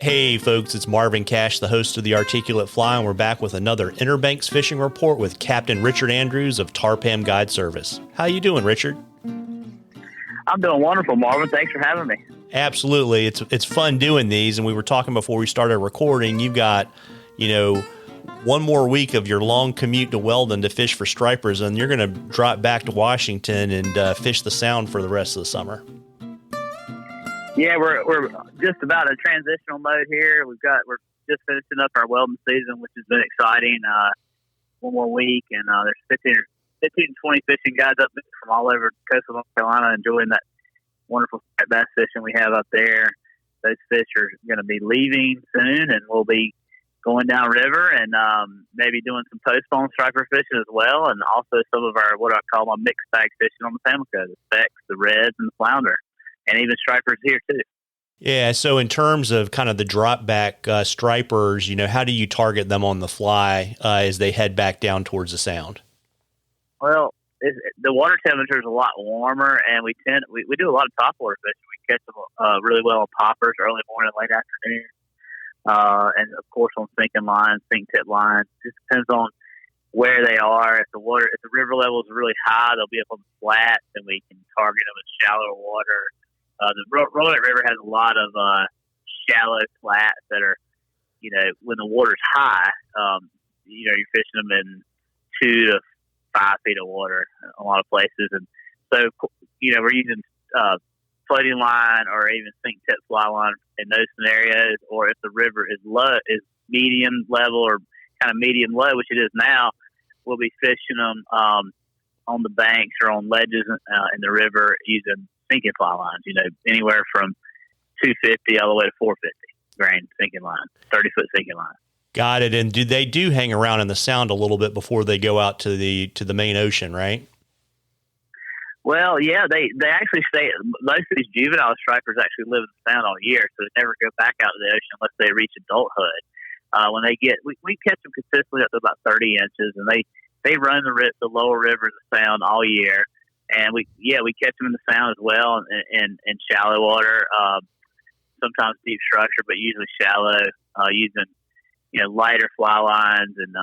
Hey folks, it's Marvin Cash, the host of The Articulate Fly, and we're back with another Inner Banks fishing report with Captain Richard Andrews of Tar-Pam Guide Service. How you doing, Richard? I'm doing wonderful, Marvin. Thanks for having me. Absolutely. It's fun doing these, and we were talking before we started recording. You've got, one more week of your long commute to Weldon to fish for stripers, and you're going to drop back to Washington and fish the Sound for the rest of the summer. Yeah, we're just about a transitional mode here. We're just finishing up our Weldon season, which has been exciting. One more week, and there's 15 to 20 fishing guys up there from all over coastal North Carolina enjoying that wonderful bass fishing we have up there. Those fish are going to be leaving soon, and we'll be going downriver and maybe doing some postpone striper fishing as well, and also some of our what I call my mixed bag fishing on the Pamlico, the specks, the reds, and the flounder, and even stripers here too. Yeah, so in terms of kind of the drop back stripers, how do you target them on the fly as they head back down towards the Sound? Well, the water temperature is a lot warmer, and we do a lot of topwater fishing. We catch them really well on poppers, early morning, late afternoon, and of course on sinking lines, sink tip lines. It just depends on where they are. If the river level is really high, they'll be up on the flats, and we can target them in shallower water. The Roanoke River has a lot of shallow flats that are, when the water's high, you're fishing them in 2 to 5 feet of water in a lot of places. And so, we're using floating line or even sink tip fly line in those scenarios. Or if the river is medium level or kind of medium low, which it is now, we'll be fishing them on the banks or on ledges in the river using sinking fly lines, anywhere from 250 all the way to 450 grain sinking line, 30-foot sinking line. Got it. And do hang around in the Sound a little bit before they go out to the main ocean, right? Well, yeah, they actually stay. Most of these juvenile stripers actually live in the Sound all year, so they never go back out to the ocean unless they reach adulthood. When they we catch them consistently up to about 30 inches, and they run the lower river of the Sound all year. And we catch them in the Sound as well, in shallow water, sometimes deep structure, but usually shallow, using lighter fly lines and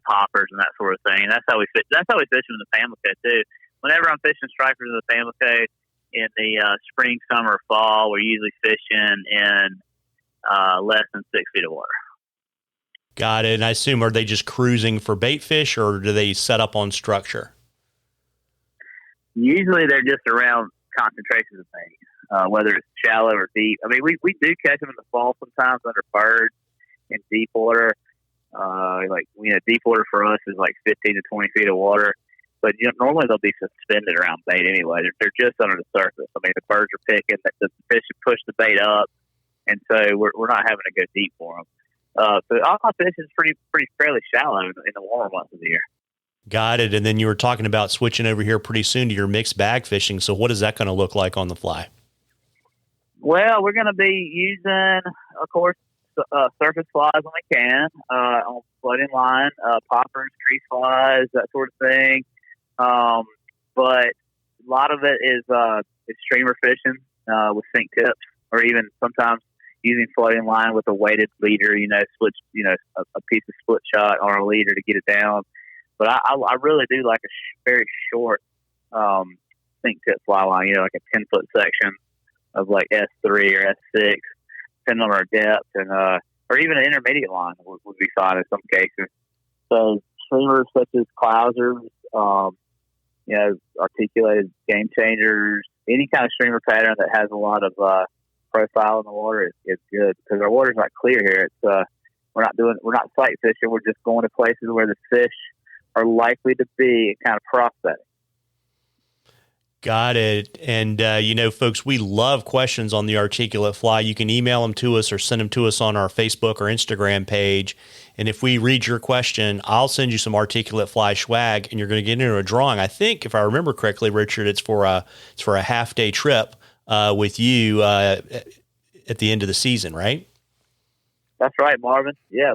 poppers and that sort of thing. And that's how we fish. That's how we fish them in the Pamlico too. Whenever I'm fishing stripers in the Pamlico in the spring, summer, fall, we're usually fishing in less than 6 feet of water. Got it. And I assume, are they just cruising for bait fish, or do they set up on structure? Usually they're just around concentrations of things, whether it's shallow or deep. I mean, we do catch them in the fall sometimes under birds in deep water. Deep water for us is like 15 to 20 feet of water. But normally they'll be suspended around bait anyway. They're just under the surface. I mean, the birds are picking, the fish push the bait up, and so we're not having to go deep for them. So all my fishing is pretty fairly shallow in the warmer months of the year. Got it. And then you were talking about switching over here pretty soon to your mixed bag fishing. So what is that going to look like on the fly? Well, we're going to be using, of course, surface flies when we can, on floating line, poppers, tree flies, that sort of thing. But a lot of it is streamer fishing with sink tips, or even sometimes using floating line with a weighted leader, split, a piece of split shot on a leader to get it down. But I really do like a very short sink tip fly line, like a 10-foot section of like S3 or S6, depending on our depth, and or even an intermediate line would be fine in some cases. So streamers such as clousers, articulated game changers, any kind of streamer pattern that has a lot of profile in the water is good, because our water's not clear here. It's we're not sight fishing. We're just going to places where the fish are likely to be kind of prospecting. Got it. And, folks, we love questions on the Articulate Fly. You can email them to us or send them to us on our Facebook or Instagram page. And if we read your question, I'll send you some Articulate Fly swag, and you're going to get into a drawing. I think, if I remember correctly, Richard, it's for a half-day trip with you at the end of the season, right? That's right, Marvin. Yeah,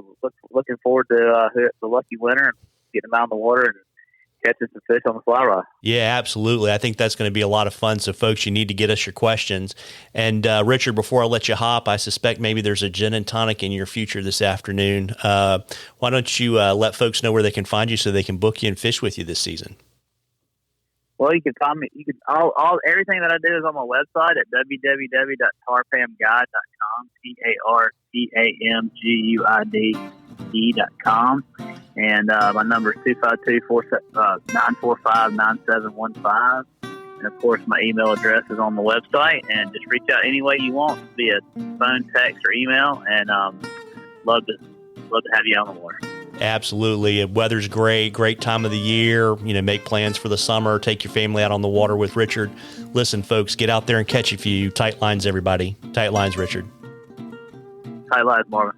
looking forward to the lucky winner and getting them out in the water and catching some fish on the fly rod. Yeah, absolutely. I think that's going to be a lot of fun. So, folks, you need to get us your questions. And Richard, before I let you hop, I suspect maybe there's a gin and tonic in your future this afternoon. Why don't you let folks know where they can find you so they can book you and fish with you this season? Well, you can find me. You can all everything that I do is on my website at www.tarpamguide.com. TARPAMGUIDE.com. And my number is 252-945-9715. And of course, my email address is on the website. And just reach out any way you want via phone, text, or email. And love to have you on the water. Absolutely. Weather's great time of the year. Make plans for the summer, take your family out on the water with Richard. Listen, folks, get out there and catch a few. Tight lines, everybody. Tight lines, Richard. Tight lines, Marvin.